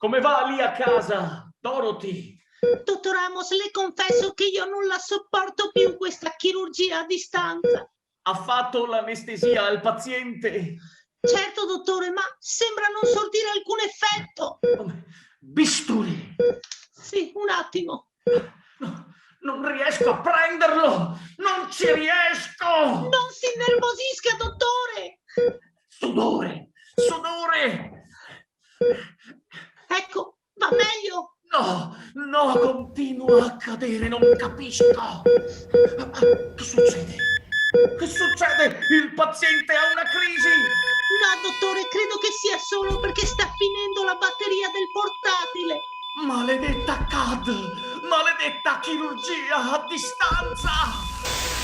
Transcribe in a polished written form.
Come va lì a casa, Dorothy? Dottor Amos, le confesso che io non la sopporto più questa chirurgia a distanza. Ha fatto l'anestesia al paziente? Certo, dottore, ma sembra non sortire alcun effetto. Bisturi! Sì, un attimo. No, non riesco a prenderlo! Non ci riesco! Non si innervosisca, dottore! Sudore! Sudore! Ecco, va meglio? No, no, continua a cadere, non capisco. Che succede? Che succede? Il paziente ha una crisi! No, dottore, credo che sia solo perché sta finendo la batteria del portatile. Maledetta CAD! Maledetta chirurgia a distanza!